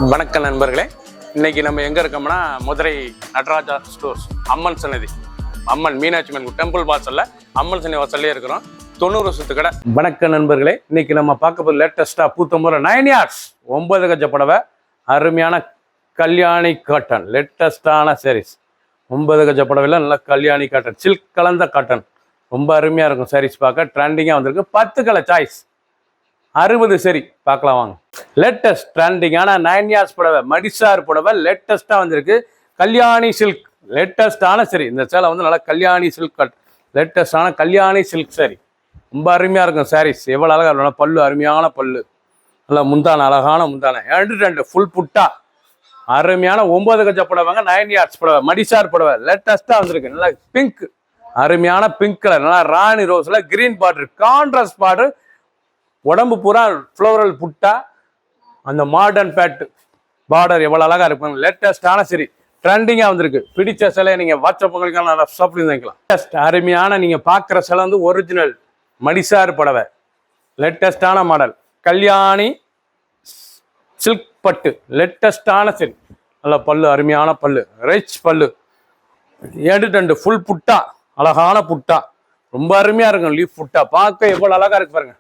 வணக்கம் நண்பர்களே, இன்னைக்கு நம்ம எங்க இருக்கோம்னா மதுரை நடராஜா ஸ்டோர்ஸ் அம்மன் சன்னதி, அம்மன் மீனாட்சி அம்மன் டெம்பிள் வாசல்ல அம்மன் சன்னதி வாசல்லே இருக்கிறோம். 90 வருஷத்து கடை. வணக்கம் நண்பர்களே, இன்னைக்கு நம்ம பார்க்க போது லேட்டஸ்டா பூத்தம்பூர் 9 yards 9 கஜ புடவை, அருமையான கல்யாணி காட்டன், லேட்டஸ்டான சாரீஸ். 9 கஜ புடவைல நல்ல கல்யாணி காட்டன், சில்க் கலந்த காட்டன், ரொம்ப அருமையா இருக்கும் சாரீஸ். பார்க்க ட்ரெண்டிங்கா வந்திருக்கு. 10 கலர் சாய்ஸ், 60 சரி பார்க்கலாம் வாங்க. லேட்டஸ்ட் ட்ரெண்டிங்கான 9 yards புடவை, மடிசார் புடவை லேட்டஸ்டா வந்திருக்கு. கல்யாணி சில்க் லேட்டஸ்டான சரி. இந்த சேலை வந்து நல்லா கல்யாணி சில்க் கட், லேட்டஸ்டான கல்யாணி சில்க் சாரி, ரொம்ப அருமையா இருக்கும் சாரீஸ். எவ்வளவு அழகா இருக்கும், பல்லு அருமையான பல்லு, நல்லா முந்தான அழகான முந்தான, 2 ஃபுல் புட்டா, அருமையான 9 கஜ புடவைங்க. 9 yards புடவை, மடிசார் புடவை லேட்டஸ்டா வந்திருக்கு. நல்லா பிங்க், அருமையான பிங்க் கலர், நல்லா ராணி ரோஸ்ல கிரீன் பார்டர், கான்ட்ராஸ்ட் பார்டர், உடம்பு பூரா ஃப்ளோரல் புட்டா, அந்த மாடர்ன் பேட் பார்டர் எவ்வளோ அழகா இருக்கும். லேட்டஸ்டான சரி, ட்ரெண்டிங்காக வந்திருக்கு. பிடிச்ச சிலையை நீங்கள் வாட்ஸ்அப் உங்களுக்கு ஷாப்லேயும் வாங்கிக்கலாம். லேட்டஸ்ட் அருமையான நீங்கள் பார்க்குற சிலை வந்து ஒரிஜினல் மடிசார் புடவை, லேட்டஸ்டான மாடல், கல்யாணி சில்க் பட்டு, லேட்டஸ்டான சரி. நல்ல பல்லு, அருமையான பல்லு, ரிச் பல்லு, 2 ஃபுல் புட்டா, அழகான புட்டா, ரொம்ப அருமையாக இருக்கும். லீஃப் புட்டா பார்க்க எவ்வளோ அழகா இருக்கு பாருங்க.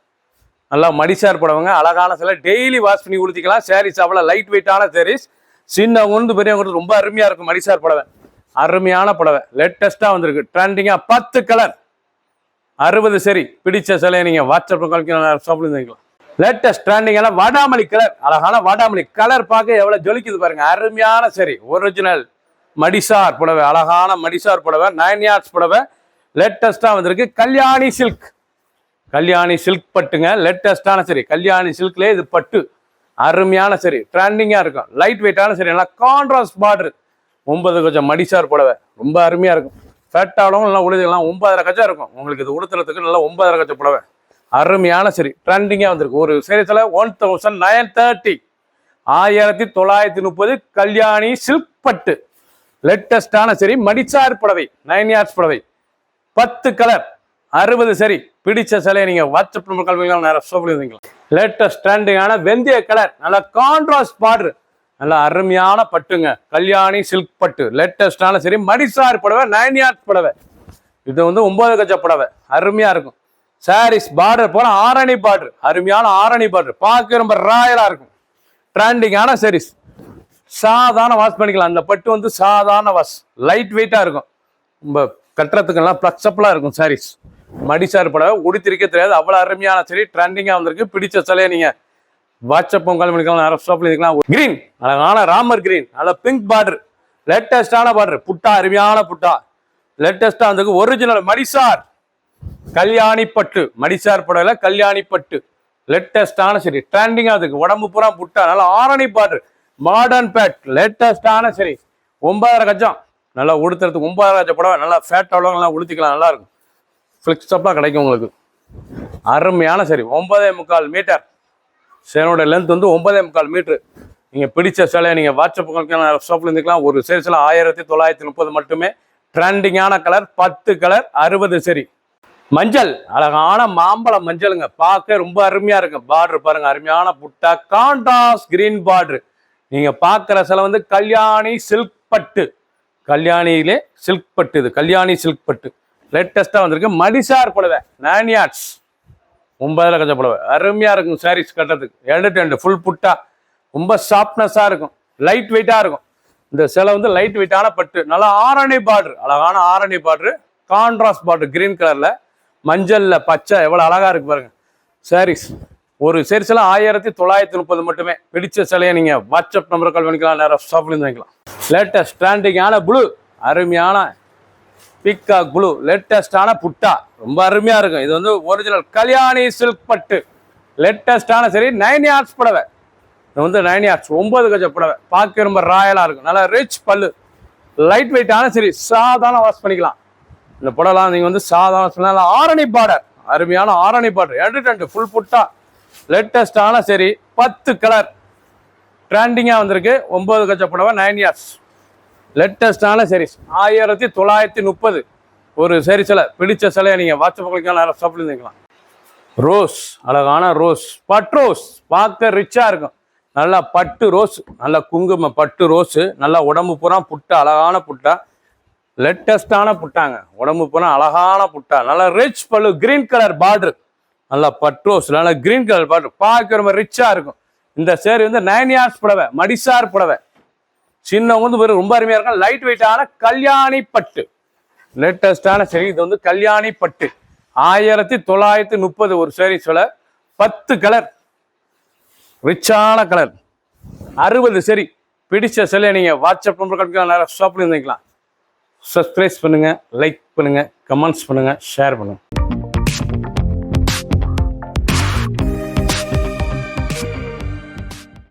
நல்லா மடிசார் புடவைங்க, அழகான சிலை, டெய்லி வாஷ் பண்ணி உடுத்திக்கலாம். சாரீஸ் அவ்வளோ லைட் வெயிட்டான சாரீஸ், சின்னவங்க பெரியவங்க ரொம்ப அருமையா இருக்கும். மடிசார் புடவை, அருமையான புடவை, லேட்டஸ்டா வந்திருக்கு. ட்ரெண்டிங்கா 10 கலர், 60 சரி. பிடிச்ச சிலையை நீங்க வாட்ஸ்அப் சாப்பிடுங்க. லேட்டஸ்ட் ட்ரெண்டிங்கான வாடாமல்லி கலர், அழகான வாடாமல்லி கலர் பார்க்க எவ்வளவு ஜொலிக்குது பாருங்க. அருமையான சரி, ஒரிஜினல் மடிசார் புடவை, அழகான மடிசார் புடவை, 9 yards புடவை, லேட்டஸ்டா வந்திருக்கு. கல்யாணி சில்க், கல்யாணி சில்க் பட்டுங்க, லேட்டஸ்டான சரி. கல்யாணி சில்க்லேயே இது பட்டு, அருமையான சரி, ட்ரெண்டிங்கா இருக்கும். லைட் வெயிட்டான சரி, நல்லா கான்ட்ராஸ்ட் பார்டர், 9 கஜம் மடிசார் புடவை, ரொம்ப அருமையா இருக்கும். ஃபேட்டாலும் நல்லா உழுதுலாம் 9.5 கஜம் இருக்கும். உங்களுக்கு இது உடுத்துறதுக்கு நல்லா 9.5 கஜ புடவை, அருமையான சரி, ட்ரெண்டிங்கா வந்திருக்கு. ஒரு சீரீஸ்ல 1930, 1930 கல்யாணி சில்க் பட்டு, லேட்டஸ்டான சரி, மடிசார் புடவை, 9 yards புடவை, 10 கலர், 60 சரி. பிடிச்ச சிலையை நீங்க வாட்ஸ்அப் நம்பர் கால் பண்ணி நேரம் ஷாப்ல இருந்தீங்களா. லேட்டஸ்ட் ட்ரெண்டிங்கான வெந்தய கலர், நல்லா கான்ட்ராஸ்ட் பார்டர், நல்லா அருமையான பட்டுங்க, கல்யாணி சில்க் பட்டு, லேட்டஸ்டான சரி. மடிசார் புடவை, 9 yards புடவை, இது வந்து 9 கஜ புடவை, அருமையா இருக்கும். சாரீஸ் பார்டர் போல ஆரணி பார்டர், அருமையான ஆரணி பார்டர், பார்க்க ரொம்ப ராயலா இருக்கும். ட்ரெண்டிங்கான சாரீஸ், சாதாரண வாஷ் பண்ணிக்கலாம். அந்த பட்டு வந்து சாதாரண வாஷ், லைட் வெயிட்டா இருக்கும். ரொம்ப கட்டுறதுக்கெல்லாம் பிளக்சபிளா இருக்கும் சாரீஸ். மடிசார் புடவை உடுத்திருக்க தெரியாது, அவ்வளவு அருமையான சரி, ட்ரெண்டிங்கா வந்திருக்கு. பிடிச்ச சிலையை நீங்க வாட்ஸ்அப் கால் பண்ணிக்கலாம். கிரீன், அழகான ராமர் கிரீன், நல்ல பிங்க் பார்டர், லேட்டஸ்டான பார்டர், புட்டா அருமையான புட்டா, லேட்டஸ்டா வந்திருக்கு. ஒரிஜினல் மடிசார் கல்யாணி பட்டு, மடிசார் புடவைல கல்யாணி பட்டு, லேட்டஸ்டான சரி, ட்ரெண்டிங்கா இருக்கு. உடம்பு பூரா புட்டா, நல்லா ஆரணி பார்டர், மாடர்ன் பேட், லேட்டஸ்டான சரி, 9.5 கஜம், நல்லா உடுத்துறதுக்கு 9.5 கஜ புடவை, நல்லா ஃபேட் அவ்வளோ நல்லா உடுத்திக்கலாம். நல்லா இருக்கும், ஃபிளிக்ஸ்டப்பாக கிடைக்கும் உங்களுக்கு. அருமையான சரி, 9.25 மீட்டர் சேனோட லென்த் வந்து 9.25 மீட்டர். நீங்கள் பிடிச்ச சிலையை நீங்கள் வாட்ஸ்அப் ஷாப்பில் இருந்துக்கலாம். ஒரு சேல்ஸில் 1930 மட்டுமே. ட்ரெண்டிங்கான கலர், 10 கலர், 60 சரி. மஞ்சள், அழகான மாம்பழ மஞ்சளுங்க, பார்க்க ரொம்ப அருமையா இருக்கு. பார்டர் பாருங்க, அருமையான புட்டா, கான்ட்ராஸ்ட் கிரீன் பார்டர். நீங்க பார்க்குற சிலை வந்து கல்யாணி சில்க் பட்டு, கல்யாணியிலே சில்க் பட்டு, இது கல்யாணி சில்க் பட்டு, லேட்டஸ்டா வந்திருக்கு. மடிசார் புடவை, 9 yards 9.5 கஜ புடவை, அருமையா இருக்கும். சாரீஸ் கட்டுறதுக்கு 2 ஃபுல் புட்டா, ரொம்ப சாஃப்ட்னஸா இருக்கும், லைட் வெயிட்டா இருக்கும். இந்த சிலை வந்து லைட் வெயிட்டான பட்டு, நல்லா ஆரணி பார்டர், அழகான Arani border, contrast border, green கலர்ல மஞ்சள்ல பச்சை, எவ்வளவு அழகா இருக்கு பாருங்க. சாரீஸ் ஒரு சீரீஸ்ல 1930 மட்டுமே. பிடிச்ச சிலையை நீங்க வாட்ஸ்அப் நம்பர் கால் பண்ணிக்கலாம், நேரம் ஷாப்ல இருந்து வாங்கிக்கலாம். லேட்டஸ்ட் ட்ரெண்டிங்கான ப்ளூ, அருமையான பீகாக் ப்ளூ, லேட்டஸ்டான புட்டா, ரொம்ப அருமையா இருக்கும். இது வந்து ஒரிஜினல் கல்யாணி சில்க் பட்டு, லேட்டஸ்டான சரி, 9 yards புடவை, இது வந்து 9 yards 9 கஜ புடவை, பார்க்க ரொம்ப ராயலா இருக்கும். நல்லா ரிச் பல்லு, லைட் வெயிட்டான சரி, சாதாரண வாஷ் பண்ணிக்கலாம். இந்த புடலாம் நீங்க வந்து சாதாரண ஆரணி பார்டர், அருமையான ஆரணி பார்டர், 2 ஃபுல் புட்டா, லேட்டஸ்டான சரி, 10 கலர், ட்ரெண்டிங்கா வந்திருக்கு. 9 கஜ புடவை, 9 yards, லேட்டஸ்டான சீரீஸ், 1930 ஒரு சீரீஸ்ல. பிடிச்ச சிலையை நீங்க வாட்ஸ்அப் ஷாப்ல இருந்துக்கலாம். ரோஸ், அழகான ரோஸ், பட் ரோஸ், பார்க்க ரிச்சா இருக்கும். நல்லா பட்டு ரோஸ், நல்லா குங்கும பட்டு ரோஸு, நல்லா உடம்பு பூரா புட்டா, அழகான புட்டா, லேட்டஸ்டான புட்டாங்க. உடம்பு பூரா அழகான புட்டா, நல்லா ரிச் பல்லு, கிரீன் கலர் பார்டர், நல்லா பட்டு ரோஸ், நல்லா கிரீன் கலர் பார்டர், பார்க்க ரொம்ப ரிச்சா இருக்கும். இந்த சேரி வந்து 9 yards புடவை, மடிசார் புடவை. சின்னவங்க வந்து ரொம்ப அருமையா இருக்கும். லைட் வெயிட்டான கல்யாணி பட்டு, லேட்டஸ்டான சரி. இது வந்து கல்யாணி பட்டு 1930 ஒரு சேரீ சொல்ல. 10 கலர், ரிச்சான கலர், 60 சரி. பிடிச்ச சிலையை நீங்க வாட்ஸ்அப் நம்பர் ஷாப்ல இருந்துக்கலாம். சப்ஸ்கிரைப் பண்ணுங்க, லைக் பண்ணுங்க, கமெண்ட்ஸ் பண்ணுங்க, ஷேர் பண்ணுங்க.